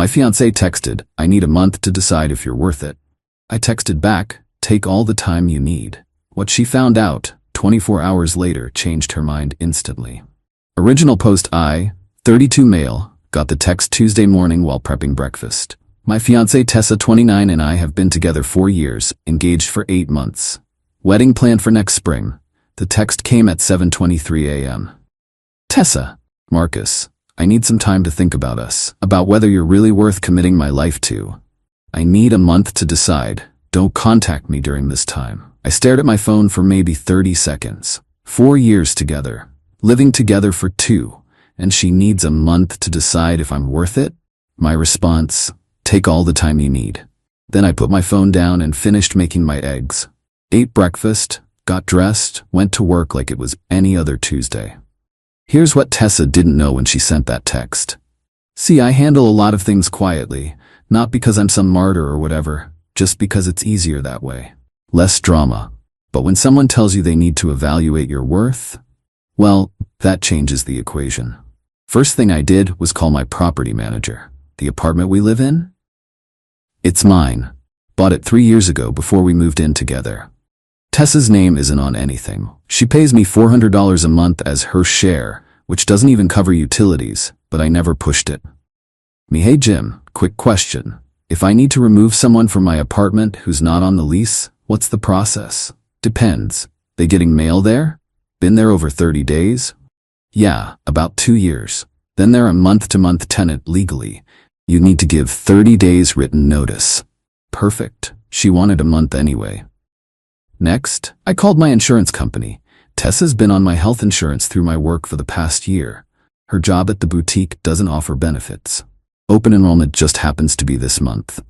My fiancée texted, "I need a month to decide if you're worth it." I texted back, "Take all the time you need." What she found out, 24 hours later, changed her mind instantly. Original post: I, 32 male, got the text Tuesday morning while prepping breakfast. My fiancée Tessa, 29, and I have been together 4 years, engaged for 8 months. Wedding planned for next spring. The text came at 7:23 a.m. Tessa, Marcus, I need some time to think about us, about whether you're really worth committing my life to. I need a month to decide. Don't contact me during this time. I stared at my phone for maybe 30 seconds. 4 years together, living together for 2, and she needs a month to decide if I'm worth it? My response: take all the time you need. Then I put my phone down and finished making my eggs. Ate breakfast, got dressed, went to work like it was any other Tuesday. Here's what Tessa didn't know when she sent that text. See, I handle a lot of things quietly, not because I'm some martyr or whatever, just because it's easier that way. Less drama. But when someone tells you they need to evaluate your worth, well, that changes the equation. First thing I did was call my property manager. The apartment we live in? It's mine. Bought it 3 years ago before we moved in together. Tessa's name isn't on anything. She pays me $400 a month as her share, which doesn't even cover utilities, but I never pushed it. Hey Jim, quick question. If I need to remove someone from my apartment who's not on the lease, what's the process? Depends. They getting mail there? Been there over 30 days? Yeah, about 2 years. Then they're a month-to-month tenant legally. You need to give 30 days written notice. Perfect. She wanted a month anyway. Next, I called my insurance company. Tessa's been on my health insurance through my work for the past year. Her job at the boutique doesn't offer benefits. Open enrollment just happens to be this month.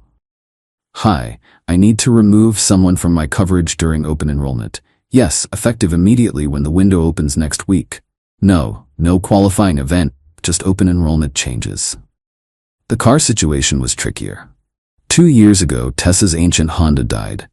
Hi, I need to remove someone from my coverage during open enrollment. Yes, effective immediately when the window opens next week. No qualifying event, just open enrollment changes. The car situation was trickier. 2 years ago, Tessa's ancient Honda died.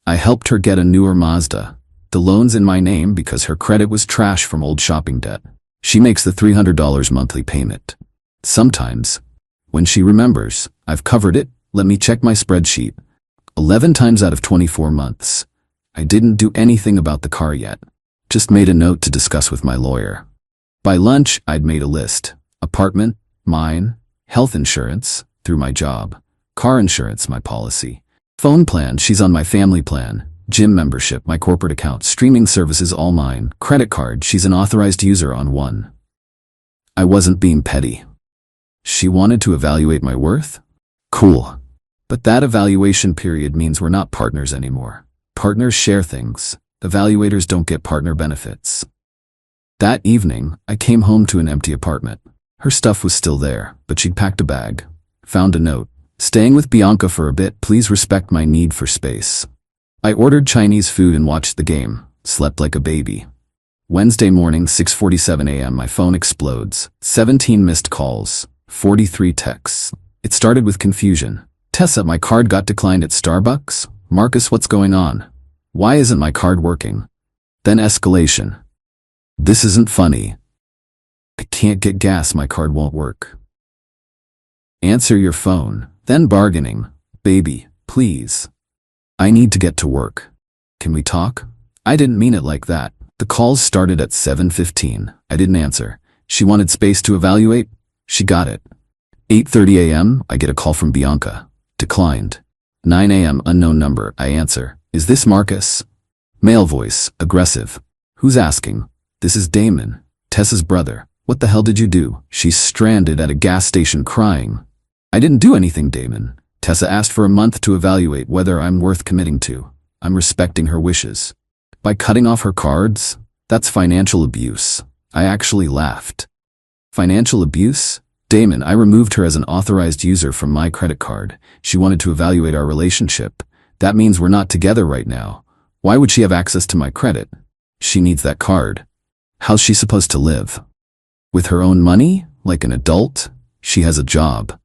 I helped her get a newer Mazda. The loan's in my name because her credit was trash from old shopping debt. She makes the $300 monthly payment. Sometimes, when she remembers, I've covered it, let me check my spreadsheet. 11 times out of 24 months. I didn't do anything about the car yet. Just made a note to discuss with my lawyer. By lunch, I'd made a list. Apartment, mine. Health insurance, through my job. Car insurance, my policy. Phone plan, she's on my family plan. Gym membership, my corporate account. Streaming services, all mine. Credit card, she's an authorized user on one. I wasn't being petty. She wanted to evaluate my worth? Cool. But that evaluation period means we're not partners anymore. Partners share things. Evaluators don't get partner benefits. That evening, I came home to an empty apartment. Her stuff was still there, but she'd packed a bag. Found a note. Staying with Bianca for a bit, please respect my need for space. I ordered Chinese food and watched the game. Slept like a baby. Wednesday morning, 6:47 a.m. my phone explodes. 17 missed calls. 43 texts. It started with confusion. Tessa, my card got declined at Starbucks? Marcus, what's going on? Why isn't my card working? Then escalation. This isn't funny. I can't get gas, my card won't work. Answer your phone. Then bargaining. Baby, please. I need to get to work. Can we talk? I didn't mean it like that. The calls started at 7:15. I didn't answer. She wanted space to evaluate. She got it. 8:30 a.m. I get a call from Bianca. Declined. 9 a.m. unknown number. I answer. Is this Marcus? Male voice. Aggressive. Who's asking? This is Damon, Tessa's brother. What the hell did you do? She's stranded at a gas station crying. I didn't do anything, Damon. Tessa asked for a month to evaluate whether I'm worth committing to. I'm respecting her wishes. By cutting off her cards? That's financial abuse. I actually laughed. Financial abuse? Damon, I removed her as an authorized user from my credit card. She wanted to evaluate our relationship. That means we're not together right now. Why would she have access to my credit? She needs that card. How's she supposed to live? With her own money? Like an adult? She has a job.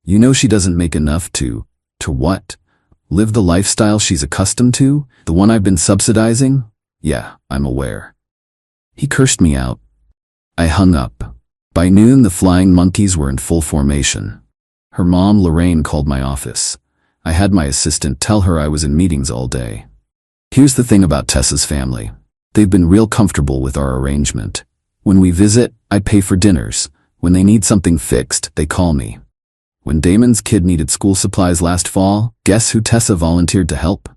You know she doesn't make enough to what? Live the lifestyle she's accustomed to? The one I've been subsidizing? Yeah, I'm aware. He cursed me out. I hung up. By noon, the flying monkeys were in full formation. Her mom, Lorraine, called my office. I had my assistant tell her I was in meetings all day. Here's the thing about Tessa's family. They've been real comfortable with our arrangement. When we visit, I pay for dinners. When they need something fixed, they call me. When Damon's kid needed school supplies last fall, guess who Tessa volunteered to help?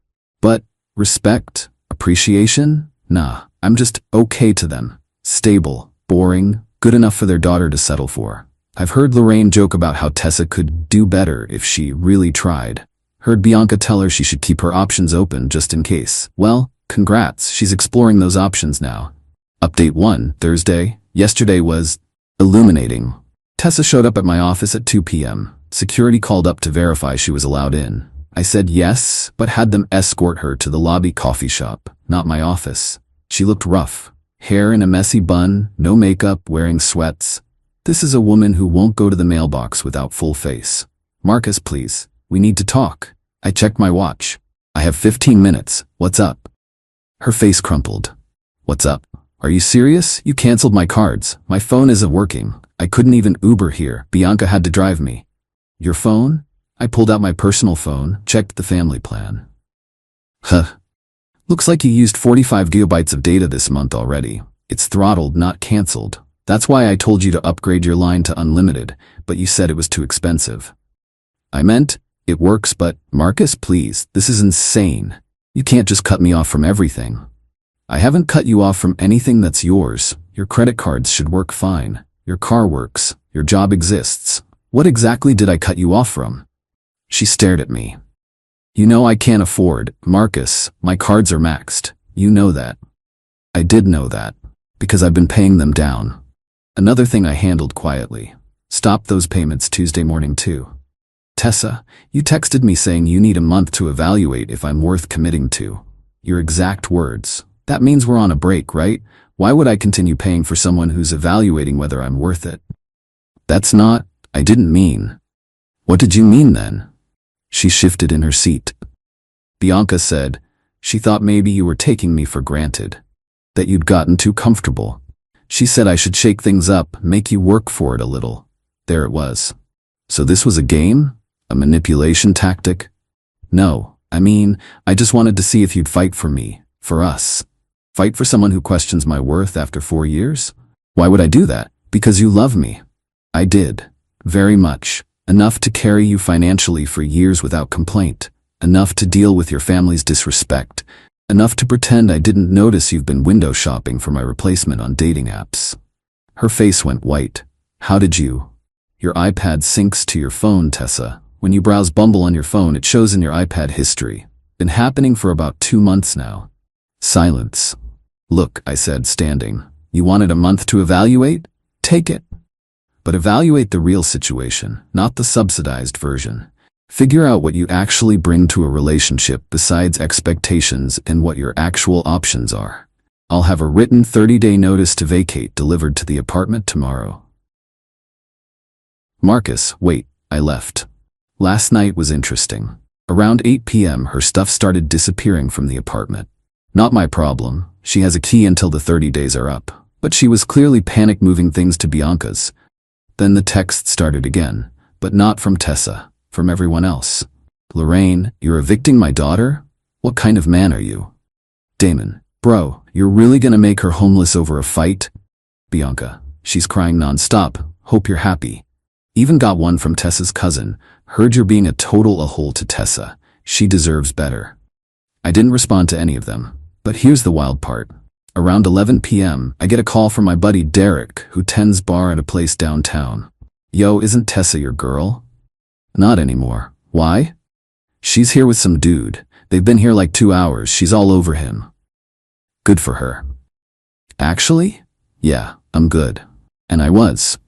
But respect, appreciation? Nah, I'm just okay to them. Stable, boring, good enough for their daughter to settle for. I've heard Lorraine joke about how Tessa could do better if she really tried. Heard Bianca tell her she should keep her options open just in case. Well, congrats, she's exploring those options now. Update 1, Thursday. Yesterday was illuminating. Tessa showed up at my office at 2 p.m. Security called up to verify she was allowed in. I said yes, but had them escort her to the lobby coffee shop, not my office. She looked rough. Hair in a messy bun, no makeup, wearing sweats. This is a woman who won't go to the mailbox without full face. Marcus, please. We need to talk. I checked my watch. I have 15 minutes. What's up? Her face crumpled. What's up? Are you serious? You canceled my cards. My phone isn't working. I couldn't even Uber here. Bianca had to drive me. Your phone? I pulled out my personal phone, checked the family plan. Huh. Looks like you used 45 gigabytes of data this month already. It's throttled, not canceled. That's why I told you to upgrade your line to unlimited, but you said it was too expensive. I meant, it works, but Marcus, please, this is insane. You can't just cut me off from everything. I haven't cut you off from anything that's yours. Your credit cards should work fine. Your car works. Your job exists. What exactly did I cut you off from? She stared at me. You know I can't afford, Marcus, my cards are maxed. You know that. I did know that, because I've been paying them down. Another thing I handled quietly. Stop those payments Tuesday morning too. Tessa, you texted me saying you need a month to evaluate if I'm worth committing to. Your exact words. That means we're on a break, right? Why would I continue paying for someone who's evaluating whether I'm worth it? That's not, I didn't mean. What did you mean then? She shifted in her seat. Bianca said, she thought maybe you were taking me for granted. That you'd gotten too comfortable. She said I should shake things up, make you work for it a little. There it was. So this was a game? A manipulation tactic? No, I mean, I just wanted to see if you'd fight for me, for us. Fight for someone who questions my worth after 4 years? Why would I do that? Because you love me. I did. Very much. Enough to carry you financially for years without complaint. Enough to deal with your family's disrespect. Enough to pretend I didn't notice you've been window shopping for my replacement on dating apps. Her face went white. How did you? Your iPad syncs to your phone, Tessa. When you browse Bumble on your phone, it shows in your iPad history. Been happening for about 2 months now. Silence. Look, I said, standing. You wanted a month to evaluate? Take it. But evaluate the real situation, not the subsidized version. Figure out what you actually bring to a relationship besides expectations and what your actual options are. I'll have a written 30-day notice to vacate delivered to the apartment tomorrow. Marcus, wait, I left. Last night was interesting. Around 8 p.m. her stuff started disappearing from the apartment. Not my problem. She has a key until the 30 days are up. But she was clearly panic moving things to Bianca's. Then the text started again, but not from Tessa, from everyone else. Lorraine, you're evicting my daughter? What kind of man are you? Damon, bro, you're really gonna make her homeless over a fight? Bianca, she's crying nonstop, hope you're happy. Even got one from Tessa's cousin, heard you're being a total a-hole to Tessa. She deserves better. I didn't respond to any of them, but here's the wild part. Around 11 p.m., I get a call from my buddy Derek, who tends bar at a place downtown. Yo, isn't Tessa your girl? Not anymore. Why? She's here with some dude. They've been here like 2 hours. She's all over him. Good for her. Actually? Yeah, I'm good. And I was.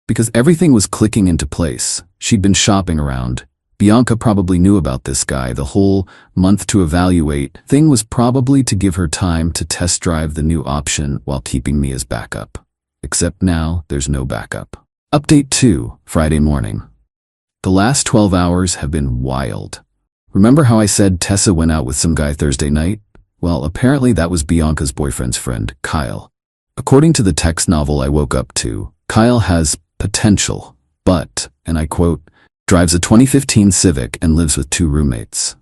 Because everything was clicking into place. She'd been shopping around. Bianca probably knew about this guy. The whole month to evaluate thing was probably to give her time to test drive the new option while keeping me as backup. Except now, there's no backup. Update 2, Friday morning. The last 12 hours have been wild. Remember how I said Tessa went out with some guy Thursday night? Well, apparently that was Bianca's boyfriend's friend, Kyle. According to the text novel I woke up to, Kyle has potential, but, and I quote, Drives a 2015 Civic and lives with 2 roommates.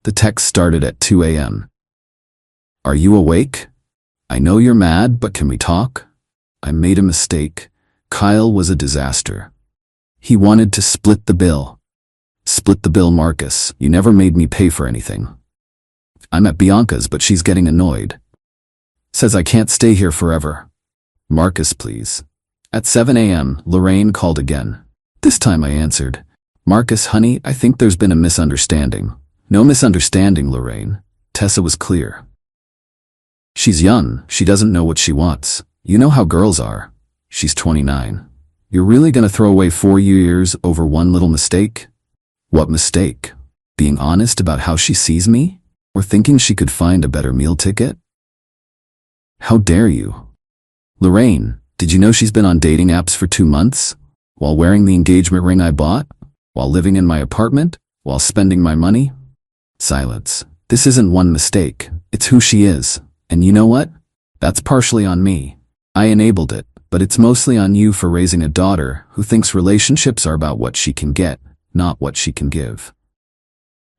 The text started at 2 a.m. Are you awake? I know you're mad, but can we talk? I made a mistake. Kyle was a disaster. He wanted to split the bill. Split the bill, Marcus. You never made me pay for anything. I'm at Bianca's, but she's getting annoyed. Says I can't stay here forever. Marcus, please. At 7 a.m., Lorraine called again. This time I answered. Marcus, honey, I think there's been a misunderstanding. No misunderstanding, Lorraine. Tessa was clear. She's young. She doesn't know what she wants. You know how girls are. She's 29. You're really gonna throw away 4 years over one little mistake? What mistake? Being honest about how she sees me? Or thinking she could find a better meal ticket? How dare you? Lorraine, did you know she's been on dating apps for 2 months? While wearing the engagement ring I bought? While living in my apartment? While spending my money? Silence. This isn't one mistake. It's who she is. And you know what? That's partially on me. I enabled it, but it's mostly on you for raising a daughter who thinks relationships are about what she can get, not what she can give.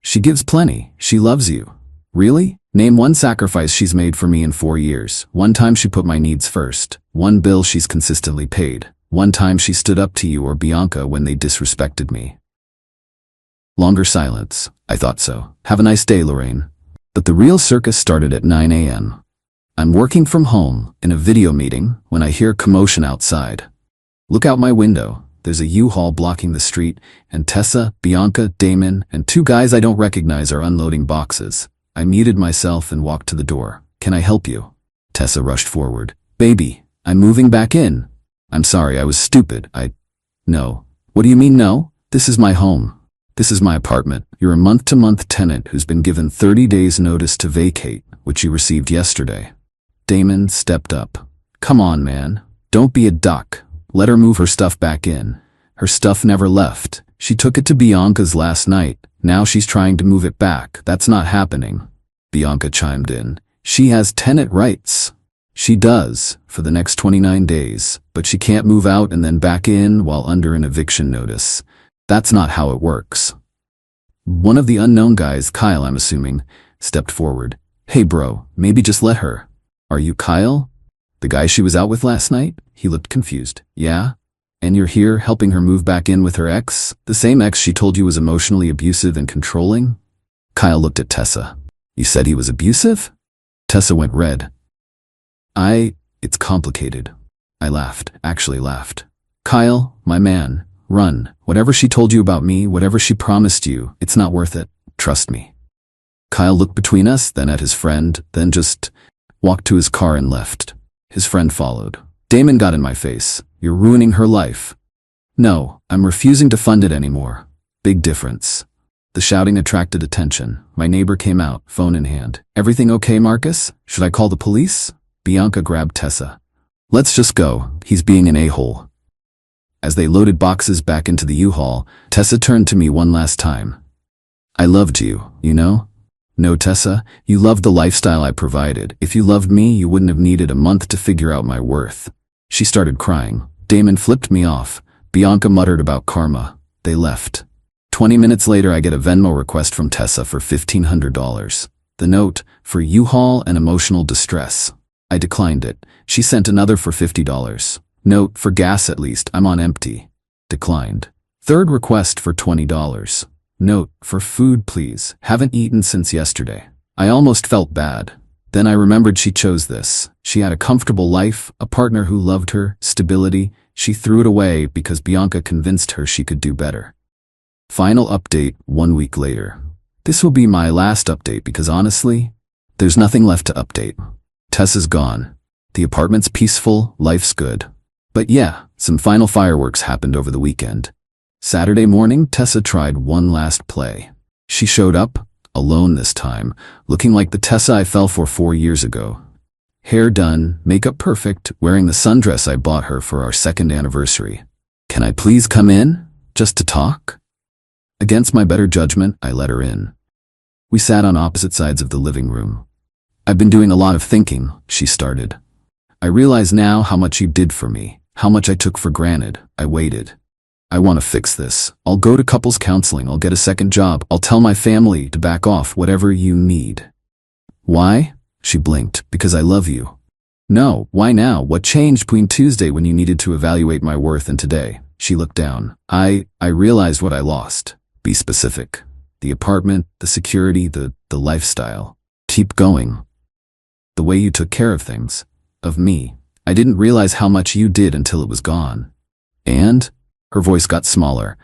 She gives plenty. She loves you. Really? Name one sacrifice she's made for me in 4 years. One time she put my needs first. One bill she's consistently paid. One time she stood up to you or Bianca when they disrespected me. Longer silence. I thought so. Have a nice day, Lorraine. But the real circus started at 9 a.m. I'm working from home in a video meeting when I hear commotion outside. Look out my window. There's a U-Haul blocking the street, and Tessa, Bianca, Damon, and 2 guys I don't recognize are unloading boxes. I muted myself and walked to the door. Can I help you? Tessa rushed forward. Baby, I'm moving back in. I'm sorry, I was stupid. No. What do you mean no? This is my home. This is my apartment. You're a month-to-month tenant who's been given 30 days notice to vacate, which you received yesterday. Damon stepped up. Come on, man. Don't be a duck. Let her move her stuff back in. Her stuff never left. She took it to Bianca's last night. Now she's trying to move it back. That's not happening. Bianca chimed in. She has tenant rights. She does, for the next 29 days, but she can't move out and then back in while under an eviction notice. That's not how it works. One of the unknown guys, Kyle I'm assuming, stepped forward. Hey bro, maybe just let her. Are you Kyle? The guy she was out with last night? He looked confused. Yeah? And you're here helping her move back in with her ex? The same ex she told you was emotionally abusive and controlling? Kyle looked at Tessa. You said he was abusive? Tessa went red. It's complicated. I laughed, actually laughed. Kyle, my man, run. Whatever she told you about me, whatever she promised you, it's not worth it. Trust me. Kyle looked between us, then at his friend, then just walked to his car and left. His friend followed. Damon got in my face. You're ruining her life. No, I'm refusing to fund it anymore. Big difference. The shouting attracted attention. My neighbor came out, phone in hand. Everything okay, Marcus? Should I call the police? Bianca grabbed Tessa. Let's just go. He's being an a-hole. As they loaded boxes back into the U-Haul, Tessa turned to me one last time. I loved you, you know? No, Tessa, you loved the lifestyle I provided. If you loved me, you wouldn't have needed a month to figure out my worth. She started crying. Damon flipped me off. Bianca muttered about karma. They left. 20 minutes later, I get a Venmo request from Tessa for $1,500. The note, for U-Haul and emotional distress. I declined it. She sent another for $50. Note, for gas at least, I'm on empty. Declined. Third request for $20. Note, for food please, haven't eaten since yesterday. I almost felt bad. Then I remembered she chose this. She had a comfortable life, a partner who loved her, stability. She threw it away because Bianca convinced her she could do better. Final update 1 week later. This will be my last update because honestly, there's nothing left to update. Tessa's gone. The apartment's peaceful, life's good. But yeah, some final fireworks happened over the weekend. Saturday morning, Tessa tried one last play. She showed up, alone this time, looking like the Tessa I fell for 4 years ago. Hair done, makeup perfect, wearing the sundress I bought her for our 2nd anniversary. Can I please come in? Just to talk? Against my better judgment, I let her in. We sat on opposite sides of the living room. I've been doing a lot of thinking, she started. I realize now how much you did for me, how much I took for granted. I waited. I want to fix this. I'll go to couples counseling. I'll get a second job. I'll tell my family to back off, whatever you need. Why? She blinked. Because I love you. No, why now? What changed between Tuesday when you needed to evaluate my worth and today? She looked down. I realized what I lost. Be specific. The apartment, the security, the lifestyle. Keep going. The way you took care of things. Of me. I didn't realize how much you did until it was gone. And? Her voice got smaller.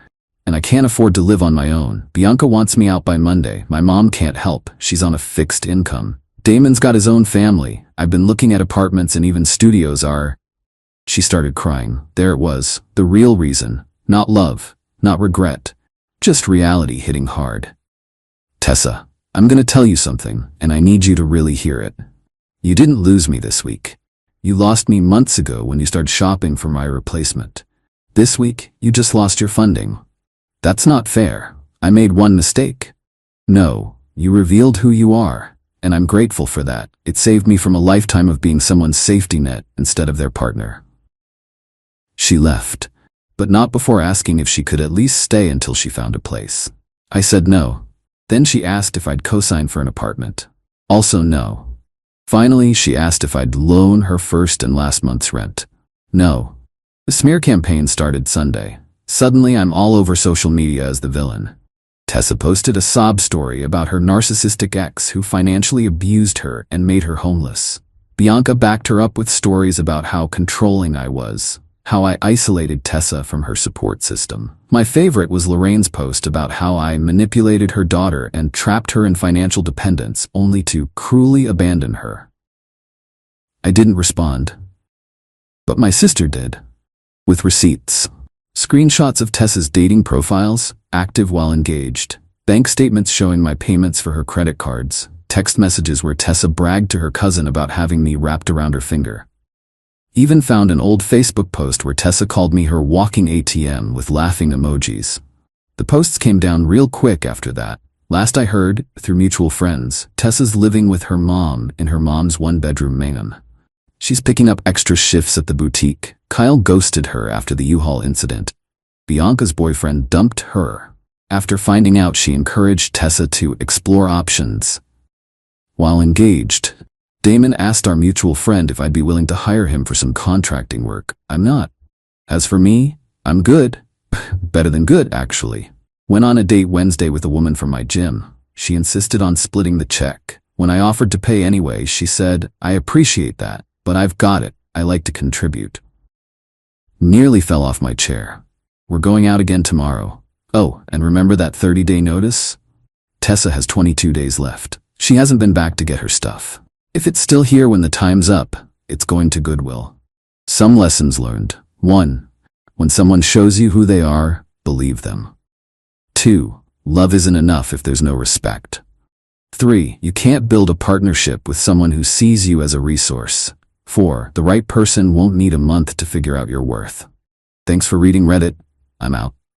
And I can't afford to live on my own. Bianca wants me out by Monday. My mom can't help. She's on a fixed income. Damon's got his own family. I've been looking at apartments and even studios are... She started crying. There it was. The real reason. Not love. Not regret. Just reality hitting hard. Tessa, I'm gonna tell you something, and I need you to really hear it. You didn't lose me this week. You lost me months ago when you started shopping for my replacement. This week, you just lost your funding. That's not fair. I made one mistake. No, you revealed who you are, and I'm grateful for that. It saved me from a lifetime of being someone's safety net instead of their partner. She left, but not before asking if she could at least stay until she found a place. I said no. Then she asked if I'd co-sign for an apartment. Also no. Finally, she asked if I'd loan her first and last month's rent. No. The smear campaign started Sunday. Suddenly, I'm all over social media as the villain. Tessa posted a sob story about her narcissistic ex who financially abused her and made her homeless. Bianca backed her up with stories about how controlling I was, how I isolated Tessa from her support system. My favorite was Lorraine's post about how I manipulated her daughter and trapped her in financial dependence only to cruelly abandon her. I didn't respond. But my sister did. With receipts. Screenshots of Tessa's dating profiles, active while engaged. Bank statements showing my payments for her credit cards. Text messages where Tessa bragged to her cousin about having me wrapped around her finger. Even found an old Facebook post where Tessa called me her walking ATM with laughing emojis. The posts came down real quick after that. Last I heard, through mutual friends, Tessa's living with her mom in her mom's one-bedroom mansion. She's picking up extra shifts at the boutique. Kyle ghosted her after the U-Haul incident. Bianca's boyfriend dumped her. After finding out, she encouraged Tessa to explore options. While engaged, Damon asked our mutual friend if I'd be willing to hire him for some contracting work. I'm not. As for me, I'm good. Better than good, actually. Went on a date Wednesday with a woman from my gym. She insisted on splitting the check. When I offered to pay anyway, she said, I appreciate that, but I've got it. I like to contribute. Nearly fell off my chair. We're going out again tomorrow. Oh, and remember that 30-day notice? Tessa has 22 days left. She hasn't been back to get her stuff. If it's still here when the time's up, it's going to Goodwill. Some lessons learned. 1. When someone shows you who they are, believe them. 2. Love isn't enough if there's no respect. 3. You can't build a partnership with someone who sees you as a resource. 4. The right person won't need a month to figure out your worth. Thanks for reading Reddit. I'm out.